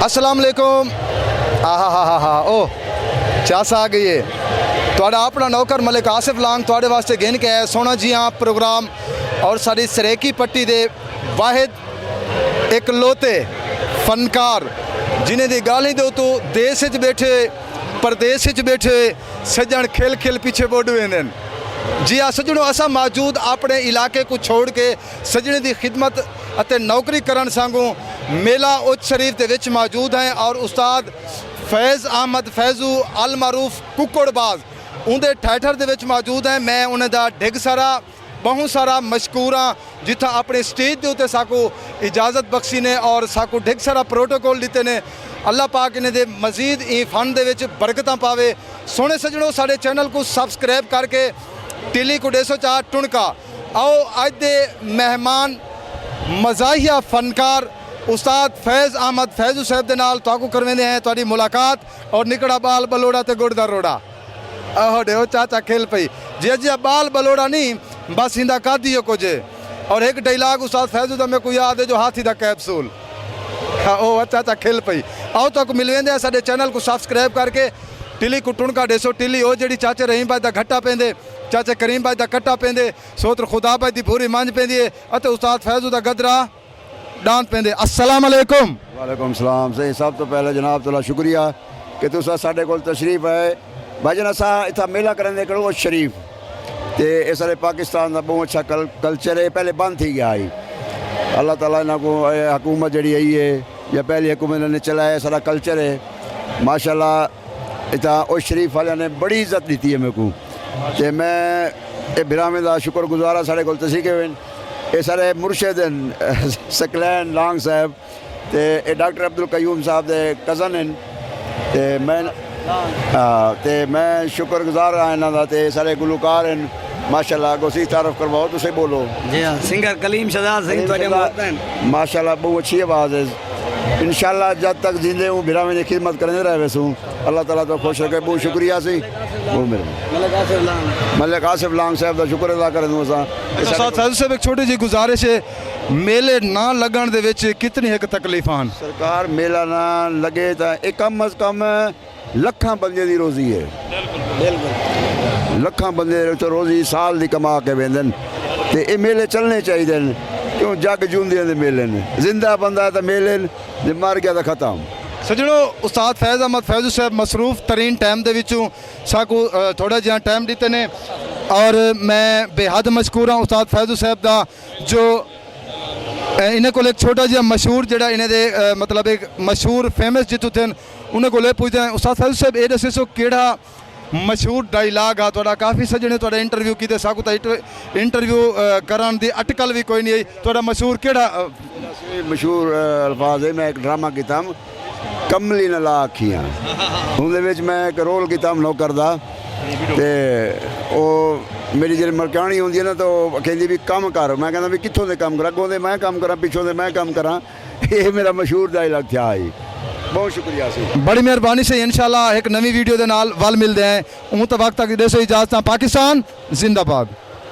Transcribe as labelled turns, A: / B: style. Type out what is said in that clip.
A: अस्सलाम वालेकुम। हा ओ चास आ गई है ਤੁਹਾਡਾ ਆਪਣਾ ਨੌਕਰ ਮਲਿਕ ਆਸਿਫ ਲਾਂਗ ਤੁਹਾਡੇ ਵਾਸਤੇ ਗਿਣ ਕੇ ਆਇਆ ਸੋਹਣਾ ਜੀ ਹਾਂ ਪ੍ਰੋਗਰਾਮ। ਔਰ ਸਾਡੀ ਸਰੇਕੀ ਪੱਟੀ ਦੇ ਵਾਹਿਦ ਇਕਲੌਤੇ ਫਨਕਾਰ ਜਿਨ੍ਹਾਂ ਦੀ ਗਾਲੀ ਦੇ ਉਤੋਂ ਦੇਸ਼ ਵਿੱਚ ਬੈਠੇ परदेश बैठे सज्जन खिल खिल पीछे बोड वेंदे। जी हाँ सज्जनों, असा मौजूद अपने इलाके को छोड़ के सज्जने की खिदमत अते नौकरी करन सांगू मेला उच्च शरीफ के विच मौजूद हैं। और उस्ताद फैज़ अहमद फैज़ू अल मारूफ कुक्कड़बाज उनके ठैठर के विच मौजूद हैं। मैं उन्होंने ढिग सारा बहुत सारा मशकूर हाँ जिथा अपने स्टेज के उत्ते साकू इजाज़त बख्शी ने और साकू ढिग सारा प्रोटोकॉल दिते ने। अल्लाह पाक इन्हें दे मजीद ई फन दे विच बरकतां पावे। सोने सजणों साडे चैनल को सबसक्राइब करके टिली को 104 टुणका। आओ अज दे मेहमान मज़ाहिया फनकार उस्ताद फैज़ अहमद फैज़ू साहब दे नाल तुहानू करवेंदे हैं तुहाडी मुलाकात। और निकड़ा बाल बलोड़ा ते गुड़ दा रोड़ा आहो डेओ चाचा खेल पई जी अजी बाल बलोड़ा नहीं बस इंदा कर दियो कुछ। और एक डायलॉग उस्ताद फैज़ू दा मैं कोई याद है जो हाथी दा कैप्सूल हाँ ओ चाचा खेल पई। आओ तो मिलवेंदे हैं साडे चैनल को सबसक्राइब करके टिली को टुणका डेसो टिली ओ जी चाचे रहीम भाई का घट्टा पेंदे चाचे करीम भाई का कट्टा पेंदे सोत्र खुदा भाई की भूरी मंझ पेंदी है अते उस्ताद फैज़ू का गदरा डांत पेंदे। अस्सलाम वालेकुम।
B: वालेकुम सलाम। सही सब तो पहले जनाब तुला शुक्रिया कि तुसा साडे कोल तशरीफ है। भाईजन असा इतना मेला करन दे करो शरीफ तो ये सारे पाकिस्तान का बहुत अच्छा कल्चर है। पहले बंद थी गया आई अल्लाह ताला इन्हों को हुकूमत जी आई है या पहली हुकूमत ने चलाया सारा कल्चर है माशाल्लाह। इतना उस शरीफ वाले ने बड़ी इज्जत दी है मेरे को तो मैं ये बिरामे का शुक्रगुजार हाँ साढ़े को तसीके ये सारे मुर्शद सकलैन लांग साहब तो ये डॉक्टर अब्दुल कयूम साहब के कज़न हैं तो मैं शुक्रगुजार हाँ इन्हों का सारे गुलकार हैं माशाल्लाह। कोशिश तारफ करवाओ तो सही बोलो।
C: जी हाँ सिंगर कलीम शहजाद सिंह
B: माशाल्लाह बहुत अच्छी आवाज़ है। इंशाल्लाह जब तक जिंदे हूँ बिरामे की खिदमत करने रहे वैसे हूँ अल्लाह ताला तो खुश रखे। बहुत शुक्रिया सी वो मेरे मलिक आसिफ लांग साहब का शुक्र अदा करें।
A: साहब एक छोटी जी गुजारिश है मेले ना लगन दे विच कितनी एक तकलीफ आन
B: सरकार मेला ना लगे तो कम अज कम लखां बंदे की रोजी है। लखां बंदे तो रोजी साल की कमा के वेंदन तो ये मेले चलने चाहिए क्यों जग जूंदियां दे मेले ने जिंदा बंदा तो मेले जे मर गया तो खत्म।
A: सजणों उस्ताद फैज़ अहमद फैज़ू साहब मसरूफ तरीन टाइम दे विचों साकू थोड़ा जिहा टाइम दिते ने और मैं बेहद मशकूर हाँ उस्ताद फैज़ू साहब का जो इन्हें को एक छोटा जिहा मशहूर जड़ा इन्हें दे मतलब एक मशहूर फेमस जितू थे उन्हें को पूछते हैं उस्ताद फैज़ू साहब ये दसो केड़ा मशहूर डायलॉग आ थोड़ा काफ़ी सजने थोड़ा इंटरव्यू किए साकू तो इंटरव्यू करान दी अटकल भी कोई नहीं आई थोड़ा मशहूर केड़ा
B: मशहूर अल्फाज है। मैं एक ड्रामा किया कमली न ला अखियाँ उन्हें मैं एक रोल किया नौकर दा तो मेरी जी मरकानी होंगी ना तो कहती भी कम कर मैं कहना भी कितों से कम करा अगों दे मैं कम करा पिछों से मैं कम करा ये मेरा मशहूर डायलॉग था ही। बहुत शुक्रिया सी
A: बड़ी मेहरबानी से इंशाल्लाह एक नवी वीडियो के नाल वल मिलते हैं। ऊँ तो वक्त तक देशो इजाजत पाकिस्तान जिंदाबाद।